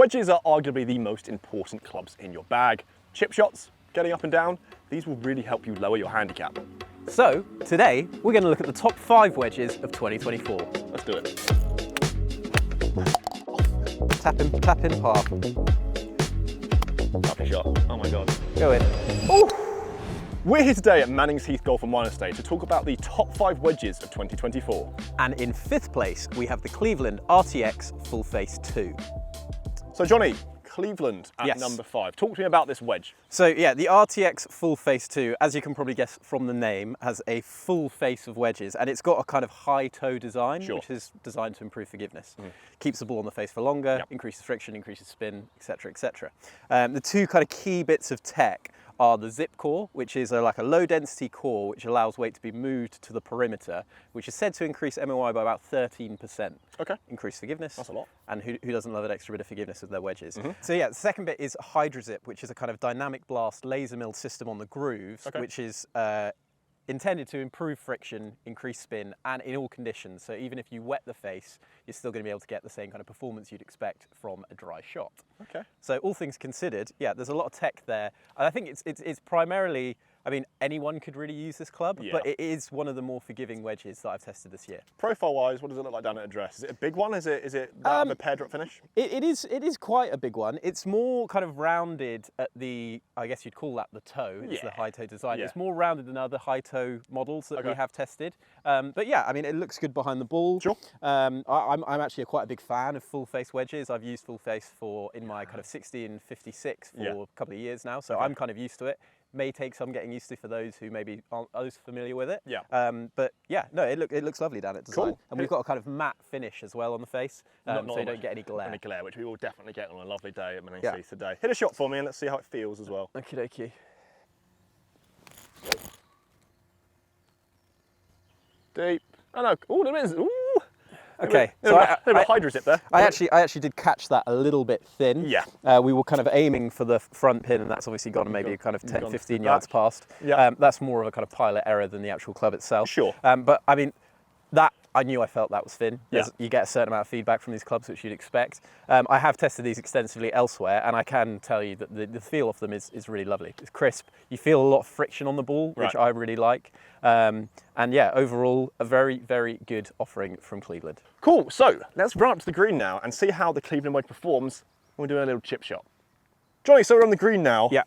Wedges are arguably the most important clubs in your bag. Chip shots, getting up and down, these will really help you lower your handicap. So, today, we're going to look at the top 5 wedges of 2024. Let's do it. Tap in, half. Lovely shot. Oh my God. Go in. Ooh. We're here today at Mannings Heath Golf and Wine Estate to talk about the top 5 wedges of 2024. And in 5th place, we have the Cleveland RTX Full Face 2. So Johnny, Cleveland at Yes. number 5. Talk to me about this wedge. So yeah, the RTX Full Face 2, as you can probably guess from the name, has a full face of wedges, and it's got a kind of high toe design, Sure. which is designed to improve forgiveness. Keeps the ball on the face for longer, Yep. increases friction, increases spin, etc., etc. The two kind of key bits of tech are the zip core, which is like a low density core which allows weight to be moved to the perimeter, which is said to increase MOI by about 13%. Okay. Increase forgiveness. That's a lot. And who doesn't love an extra bit of forgiveness with their wedges? So yeah, the second bit is HydroZip, which is a kind of dynamic blast laser milled system on the grooves, which is intended to improve friction, increase spin, and in all conditions. So even if you wet the face, you're still going to be able to get the same kind of performance you'd expect from a dry shot. Okay. So all things considered, yeah, there's a lot of tech there. And I think it's primarily, I mean, anyone could really use this club, but it is one of the more forgiving wedges that I've tested this year. Profile-wise, what does it look like down at address? Is it a big one? Is it that of a pear drop finish? It is quite a big one. It's more kind of rounded at the, I guess you'd call that the toe. It's the high toe design. Yeah. It's more rounded than other high toe models that we have tested. But yeah, I mean, it looks good behind the ball. Sure. I'm actually quite a big fan of full face wedges. I've used full face in my kind of 60 and 56 for a couple of years now, so I'm kind of used to it. May take some getting used to for those who maybe aren't as familiar with it. Yeah. But yeah, no, it looks lovely down at design. Cool. And we've got a kind of matte finish as well on the face, so Not you don't get any glare. Any glare, which we will definitely get on a lovely day at Mannings Heath today. Hit a shot for me and let's see how it feels as well. Okie dokie. Deep. Oh no. Oh, there is. Ooh. Okay, so I HydroZip there. I actually did catch that a little bit thin. Yeah. We were kind of aiming for the front pin, and that's obviously gone maybe kind of 10, 15 yards past. Yeah. That's more of a kind of pilot error than the actual club itself. Sure. But I mean, I knew I felt that was thin. Yeah. You get a certain amount of feedback from these clubs, which you'd expect. I have tested these extensively elsewhere, and I can tell you that the feel of them is really lovely. It's crisp. You feel a lot of friction on the ball, which I really like. And yeah, overall, a very, very good offering from Cleveland. Cool. So let's run up to the green now and see how the Cleveland wedge performs when we're doing a little chip shot. Johnny, so we're on the green now. Yeah.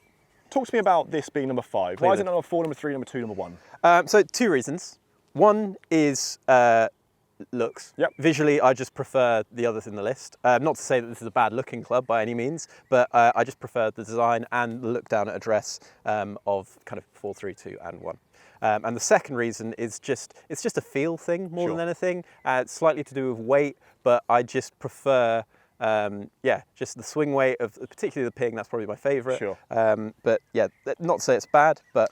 Talk to me about this being number 5. Cleveland. Why is it number 4, number 3, number 2, number 1? So 2 reasons. One is looks. Yep. Visually, I just prefer the others in the list. Not to say that this is a bad looking club by any means, but I just prefer the design and the look down at address of kind of 4, 3, 2 and 1. And the second reason is it's just a feel thing more than anything. It's slightly to do with weight, but I just prefer just the swing weight of particularly the ping. That's probably my favourite. Sure. But yeah, not to say it's bad, but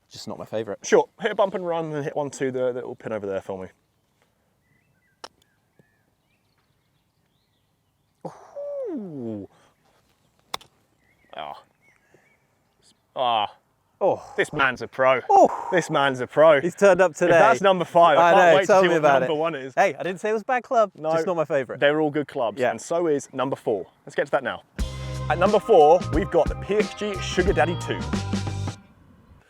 just not my favourite. Sure. Hit a bump and run and hit 1, 2, the little pin over there for me. Ooh. Oh, this man's a pro. Oh. This man's a pro. He's turned up today. If that's number 5, I can't wait to tell see me what about number it. 1 is. Hey, I didn't say it was a bad club, No, just not my favourite. They're all good clubs, Yeah. and so is number 4. Let's get to that now. At number 4, we've got the PXG Sugar Daddy 2.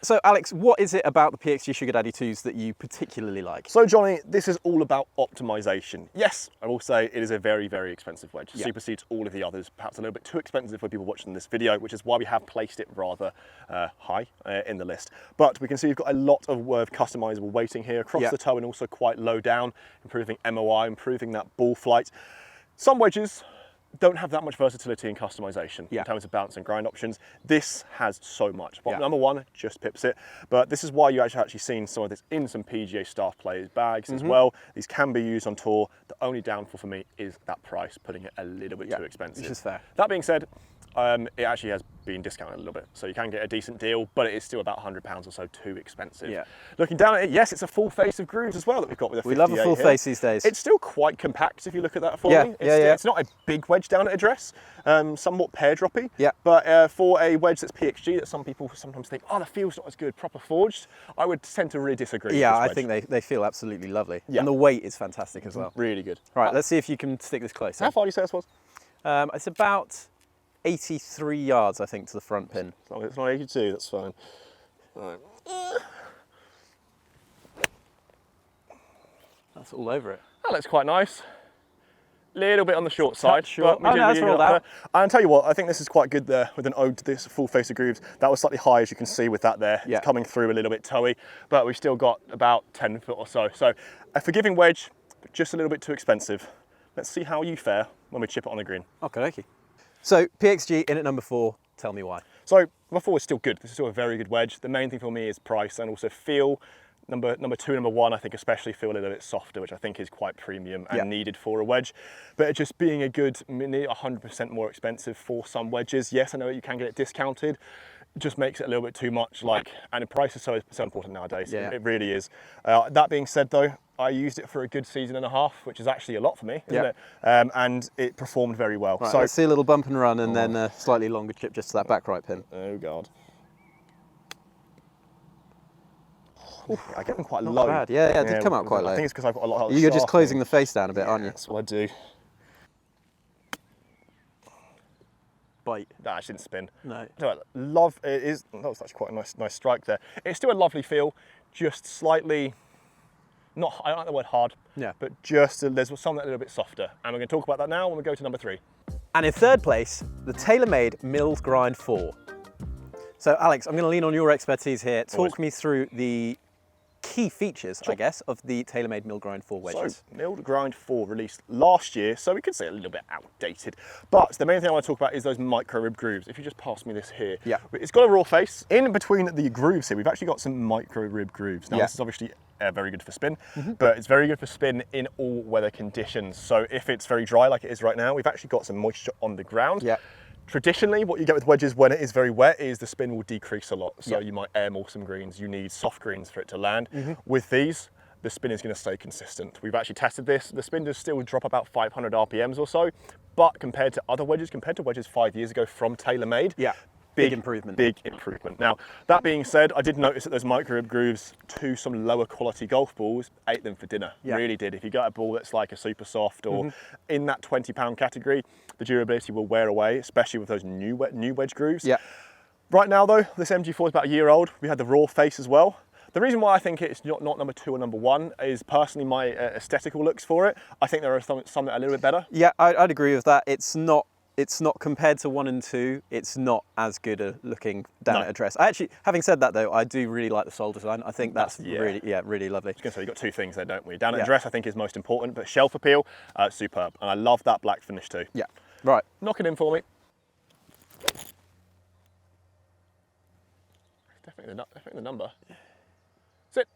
So Alex, what is it about the PXG Sugar Daddy 2s that you particularly like? So Johnny, this is all about optimization. Yes, I will say it is a very, very expensive wedge. It supersedes all of the others, perhaps a little bit too expensive for people watching this video, which is why we have placed it rather high in the list. But we can see we've got a lot of customizable weighting here across the toe and also quite low down, improving MOI, improving that ball flight. Some wedges don't have that much versatility and customization in terms of bounce and grind options. This has so much. Well, number 1 just pips it, but this is why you actually seen some of this in some PGA staff players' bags as well. These can be used on tour. The only downfall for me is that price, putting it a little bit too expensive. Which is fair. That being said, it actually has been discounted a little bit, so you can get a decent deal, but it is still about £100 or so too expensive. Yeah. Looking down at it, yes, it's a full face of grooves as well that we've got with a 58 We love a full face these days. It's still quite compact if you look at that for me. It's not a big wedge down at address, somewhat pear droppy. Yeah. But for a wedge that's PXG, that some people sometimes think, oh, the feel's not as good, proper forged, I would tend to really disagree. Yeah, I think they feel absolutely lovely. Yeah. And the weight is fantastic as well. Really good. Right, let's see if you can stick this closer. How far do you say this was? It's about 83 yards, I think, to the front pin. As long as it's not 82, that's fine. Right. That's all over it. That looks quite nice. Little bit on the short side, short. but we do That's really rolled get up out. there. And tell you what, I think this is quite good there with an ode to this full face of grooves. That was slightly high, as you can see with that there. Yeah. It's coming through a little bit toey, but we've still got about 10 foot or so. So a forgiving wedge, but just a little bit too expensive. Let's see how you fare when we chip it on the green. Okay. So PXG in at number 4. Tell me why. So number 4 is still good. This is still a very good wedge. The main thing for me is price and also feel. Number 2 and number 1, I think especially feel a little bit softer, which I think is quite premium and needed for a wedge. But it just being a good 100% more expensive for some wedges. Yes, I know you can get it discounted. It just makes it a little bit too much. And the price is so important nowadays. Yeah. It really is. That being said, though, I used it for a good season and a half, which is actually a lot for me, isn't it? And it performed very well. Right, so let's see a little bump and run, and then a slightly longer chip just to that back right pin. Oh God. I get them quite low. Bad. Yeah, it did come out quite low. I think it's because I've got a lot of You're just sharpening. closing the face down a bit, aren't you? That's what I do. Bite. That actually didn't spin. No. Love it is. That was actually quite a nice strike there. It's still a lovely feel, just slightly. Not. I don't like the word hard. Yeah. But just there's something a little bit softer, and we're going to talk about that now when we go to number 3. And in third place, the TaylorMade Milled Grind 4. So Alex, I'm going to lean on your expertise here. Talk me through the key features, I guess, of the TaylorMade Milled Grind 4 wedges. So, Milled Grind 4 released last year, so we could say a little bit outdated. But the main thing I want to talk about is those micro rib grooves. If you just pass me this here. Yeah. It's got a raw face. In between the grooves here, we've actually got some micro rib grooves. Now, this is obviously very good for spin, but it's very good for spin in all weather conditions. So if it's very dry like it is right now, we've actually got some moisture on the ground. Yeah. Traditionally, what you get with wedges when it is very wet is the spin will decrease a lot. So you might air more some greens. You need soft greens for it to land. With these, the spin is going to stay consistent. We've actually tested this. The spin does still drop about 500 RPMs or so, but compared to other wedges, compared to wedges 5 years ago from TaylorMade, big improvement. Big improvement. Now, that being said, I did notice that those micro rib grooves to some lower quality golf balls ate them for dinner. Really did. If you got a ball that's like a super soft or in that 20-pound category, the durability will wear away, especially with those new wedge grooves. Right now though, this MG4 is about a year old. We had the raw face as well. The reason why I think it's not number 2 or number 1 is personally my aesthetical looks for it. I think there are some that are a little bit better. Yeah, I'd agree with that. It's not compared to 1 and 2, it's not as good a looking down at address. Actually, having said that though, I do really like the sole design. I think that's really lovely. I was going to say, you've got 2 things there, don't we? Down at address I think is most important, but shelf appeal, superb. And I love that black finish too. Yeah, right. Knock it in for me. Definitely the number. Sit.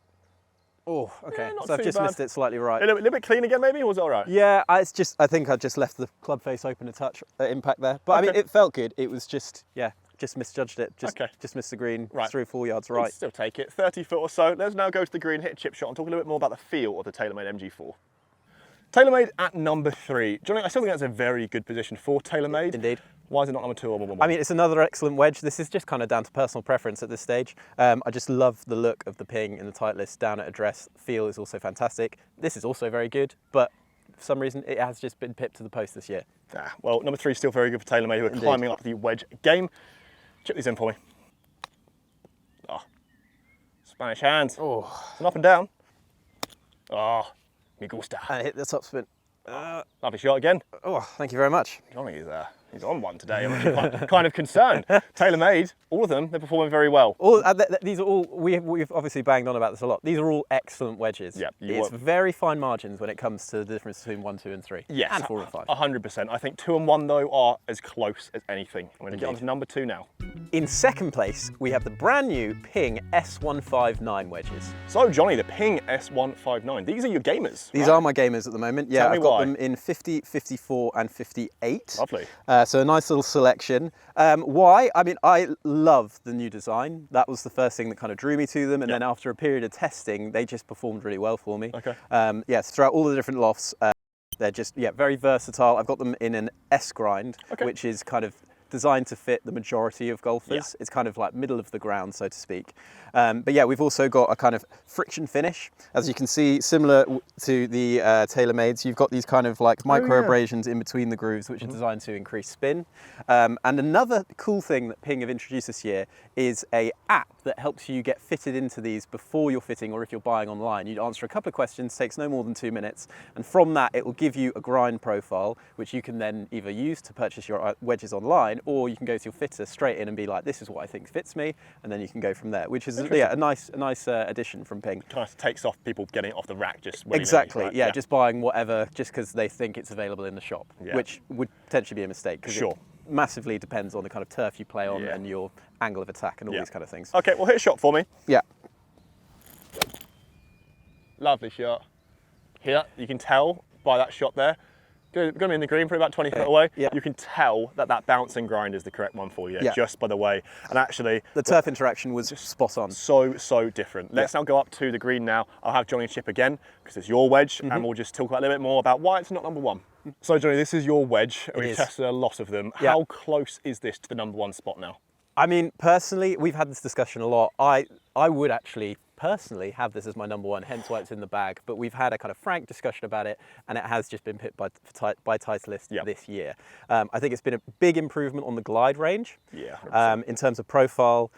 Oh, okay. not So I've too just bad. missed it slightly right. A little bit clean again maybe, or was it all right? Yeah, I think I just left the club face open a touch at impact there. But I mean, it felt good. It was just misjudged it. Just missed the green, 3 or 4 yards right. Still take it, 30 foot or so. Let's now go to the green, hit a chip shot and talk a little bit more about the feel of the TaylorMade MG4. TaylorMade at number 3. Johnny, I still think that's a very good position for TaylorMade. Indeed. Why is it not number 2 or number 1? I mean, it's another excellent wedge. This is just kind of down to personal preference at this stage. I just love the look of the ping in the Titleist down at address. Feel is also fantastic. This is also very good, but for some reason it has just been pipped to the post this year. Well, number 3 is still very good for TaylorMade, who are climbing up the wedge game. Chip these in for me. Spanish hands. It's an up and down. Me gusta. And hit the top spin. Lovely shot again. Oh, thank you very much. Johnny is he's on one today. I'm actually kind of concerned. TaylorMade, all of them, they're performing very well. These are all, we've obviously banged on about this a lot. These are all excellent wedges. Yeah, it's very fine margins when it comes to the difference between 1, 2 and 3. Yes, and 4 and 5. 100%. I think 2 and 1 though are as close as anything. I'm going to get on to number 2 now. In second place, we have the brand new Ping S159 wedges. So Johnny, the Ping S159. These are your gamers. These are my gamers at the moment. Yeah, I've got them in 50, 54 and 58. Lovely. So a nice little selection. Why? I mean, I love the new design. That was the first thing that kind of drew me to them. And then after a period of testing, they just performed really well for me. Okay. Yes, throughout all the different lofts, they're just, very versatile. I've got them in an S grind, which is kind of designed to fit the majority of golfers. It's kind of like middle of the ground, so to speak. But yeah, we've also got a kind of friction finish. As you can see, similar to the TaylorMades, you've got these kind of like micro abrasions in between the grooves, which are designed to increase spin. And another cool thing that Ping have introduced this year is a app that helps you get fitted into these before you're fitting, or if you're buying online. You answer a couple of questions, takes no more than 2 minutes, and from that it will give you a grind profile, which you can then either use to purchase your wedges online, or you can go to your fitter straight in and be like, this is what I think fits me, and then you can go from there, which is a nice addition from Ping. Kind of takes off people getting it off the rack just willy-nilly, Exactly, right? yeah, just buying whatever just because they think it's available in the shop, which would potentially be a mistake. Sure. Massively depends on the kind of turf you play on and your angle of attack and all these kind of things. Okay, well, hit a shot for me. Yeah. Lovely shot. Here, you can tell by that shot there, going to be in the green for about 20 foot away. You can tell that that bounce and grind is the correct one for you, just by the way. And actually, the turf interaction was spot on. So different. Let's now go up to the green now. I'll have Johnny chip again, because it's your wedge, and we'll just talk about a little bit more about why it's not number one. So Johnny, this is your wedge, and we've tested a lot of them. How close is this to the number one spot now? I mean, personally, we've had this discussion a lot. I would actually personally have this as my number one, hence why it's in the bag. But we've had a kind of frank discussion about it, and it has just been picked by Titleist this year. I think it's been a big improvement on the glide range. In terms of profile,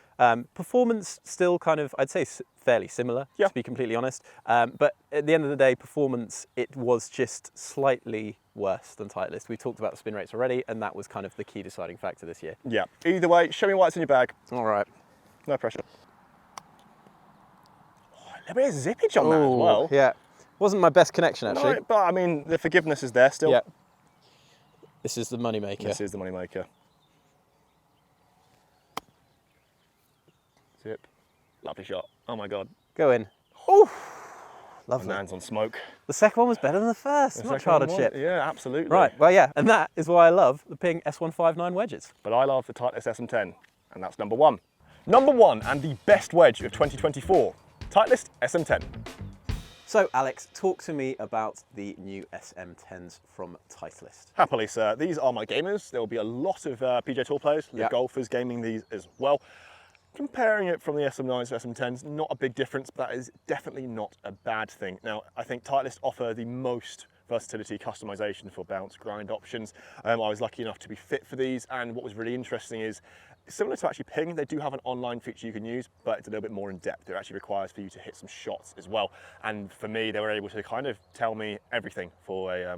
performance still kind of, I'd say, fairly similar, to be completely honest. But at the end of the day, performance, it was just slightly worse than Titleist. We talked about the spin rates already, and that was kind of the key deciding factor this year. Yeah. Either way, show me why it's in your bag. All right. No pressure. Oh, a little bit of zippage on that as well. Yeah. Wasn't my best connection, actually. No, but I mean, the forgiveness is there still. Yeah. This is the money maker. This is the money maker. Zip. Lovely shot. Oh my God. Go in. Oh, lovely. My man's on smoke. The second one was better than the first. Much harder chip. Yeah, absolutely. Right. Well, yeah, and that is why I love the Ping S159 wedges. But I love the Titleist SM10, and that's number one. Number one, and the best wedge of 2024, Titleist SM10. So, Alex, talk to me about the new SM10s from Titleist. Happily, sir. These are my gamers. There will be a lot of PGA Tour players, golfers gaming these as well. Comparing it from the SM9s to SM10s, not a big difference, but that is definitely not a bad thing. Now, I think Titleist offer the most versatility, customization for bounce grind options. I was lucky enough to be fit for these, and what was really interesting is, similar to actually Ping, they do have an online feature you can use, but it's a little bit more in depth. It actually requires for you to hit some shots as well. And for me, they were able to kind of tell me everything for a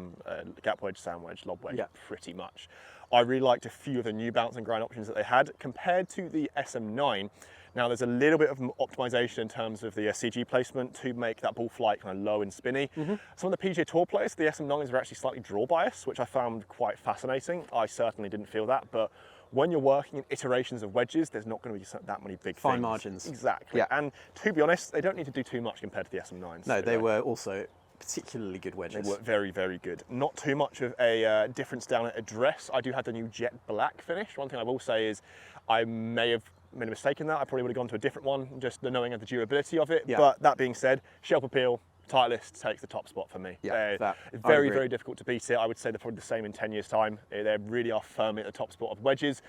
gap wedge, sand wedge, lob wedge, pretty much. I really liked a few of the new bounce and grind options that they had compared to the SM9. Now there's a little bit of optimization in terms of the CG placement to make that ball flight kind of low and spinny. Some of the PGA Tour players, the SM9s are actually slightly draw bias, which I found quite fascinating. I certainly didn't feel that, but when you're working in iterations of wedges, there's not going to be that many big fine margins. Exactly. And to be honest, they don't need to do too much compared to the SM9s. No, they were also particularly good wedges. They were very, very good. Not too much of a difference down at address. I do have the new jet black finish. One thing I will say is I may have made a mistake in that. I probably would have gone to a different one, just the knowing of the durability of it. But that being said, shelf appeal, Titleist takes the top spot for me. It's very, very difficult to beat it. I would say they're probably the same in 10 years' time. They really are firmly at the top spot of wedges.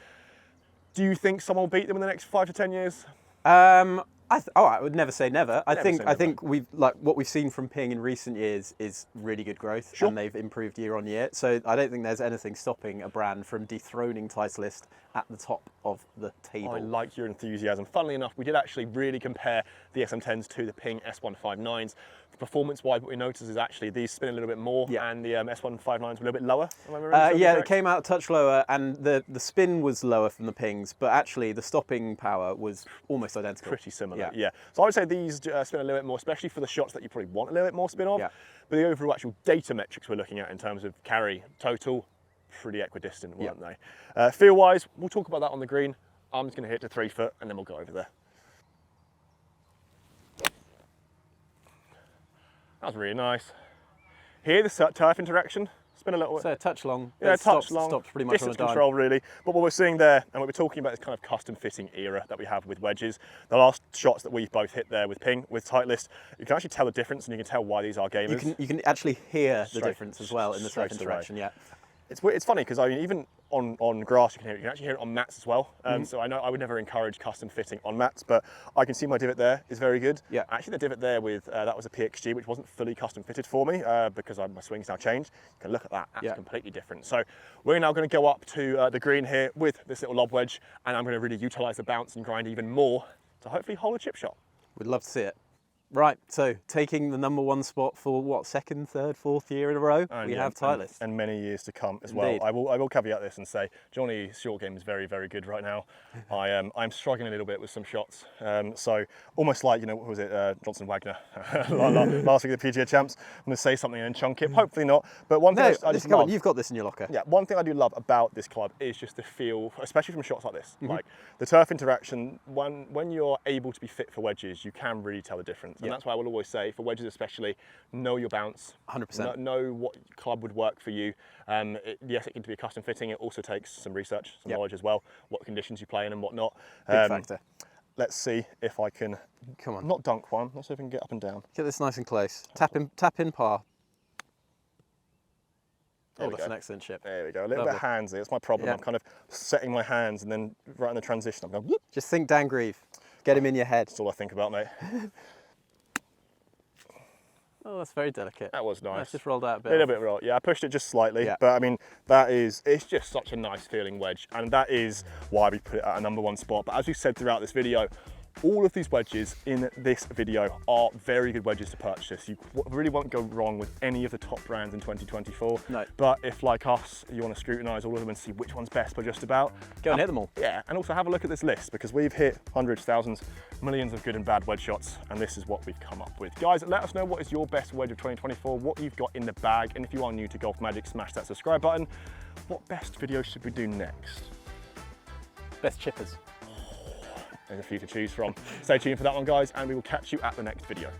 Do you think someone will beat them in the next 5 to 10 years? I would never say never. I think we've what we've seen from Ping in recent years is really good growth, and they've improved year on year. So I don't think there's anything stopping a brand from dethroning Titleist at the top of the table. I like your enthusiasm. Funnily enough, we did actually really compare the SM10s to the Ping S159s. Performance-wise, what we noticed is actually these spin a little bit more, and the S159s were a little bit lower. It came out a touch lower, and the spin was lower from the Pings, but actually the stopping power was almost identical. Pretty similar, yeah. So I would say these spin a little bit more, especially for the shots that you probably want a little bit more spin of. But the overall actual data metrics we're looking at in terms of carry, total, pretty equidistant, weren't they? Feel-wise, we'll talk about that on the green. I'm just going to hit to 3 foot, and then we'll go over there. That was really nice. Here, the turf interaction, spin a little bit. So a touch long. Yeah, touch long. Stops pretty much distance on a dime. control, really. But what we're seeing there, and what we're talking about, is kind of custom fitting era that we have with wedges. The last shots that we've both hit there with Ping, with Titleist, you can actually tell the difference, and you can tell why these are gamers. You can actually hear the difference as well in the turf interaction. It's funny because I mean, even on grass you can hear it. You can actually hear it on mats as well. So I know I would never encourage custom fitting on mats, but I can see my divot there is very good. Yeah. Actually, the divot there with that was a PXG, which wasn't fully custom fitted for me because my swing's now changed. You can look at that. That's completely different. So we're now going to go up to the green here with this little lob wedge, and I'm going to really utilise the bounce and grind even more to hopefully hold a chip shot. We'd love to see it. Right, so taking the #1 spot for what, second, third, fourth year in a row, we have Titleist. And many years to come as Indeed. well. I will caveat this and say Johnny's short game is very, very good right now. I'm struggling a little bit with some shots. So almost like, what was it, Johnson Wagner last week at the PGA Champs. I'm going to say something and then chunk it. Hopefully not. But one thing I just come love, on, you've got this in your locker. Yeah, one thing I do love about this club is just the feel, especially from shots like this. Like the turf interaction, when you're able to be fit for wedges, you can really tell the difference. And that's why I will always say, for wedges especially, know your bounce. 100%. Know what club would work for you. Yes, it can be a custom fitting. It also takes some research, some knowledge as well, what conditions you play in and whatnot. Big factor. Let's see if I can, not dunk one, let's see if I can get up and down. Get this nice and close. Tap in par. There That's an excellent chip. There we go, a little bit handsy, that's my problem. I'm kind of setting my hands and then right in the transition, I'm going, whoop. Just think Dan Grieve. Get him in your head. That's all I think about, mate. Oh, that's very delicate. That was nice. That's just rolled out a bit. A little bit roll. Yeah, I pushed it just slightly, but I mean, it's just such a nice feeling wedge, and that is why we put it at a #1 spot. But as we said throughout this video, all of these wedges in this video are very good wedges to purchase. You really won't go wrong with any of the top brands in 2024. No. But if, like us, you want to scrutinise all of them and see which one's best for just about, go and hit them all. Yeah, and also have a look at this list, because we've hit hundreds, thousands, millions of good and bad wedge shots, and this is what we've come up with. Guys, let us know what is your best wedge of 2024, what you've got in the bag, and if you are new to Golf Magic, smash that subscribe button. What best video should we do next? Best chippers. There's a few to choose from. Stay tuned for that one, guys, and we will catch you at the next video.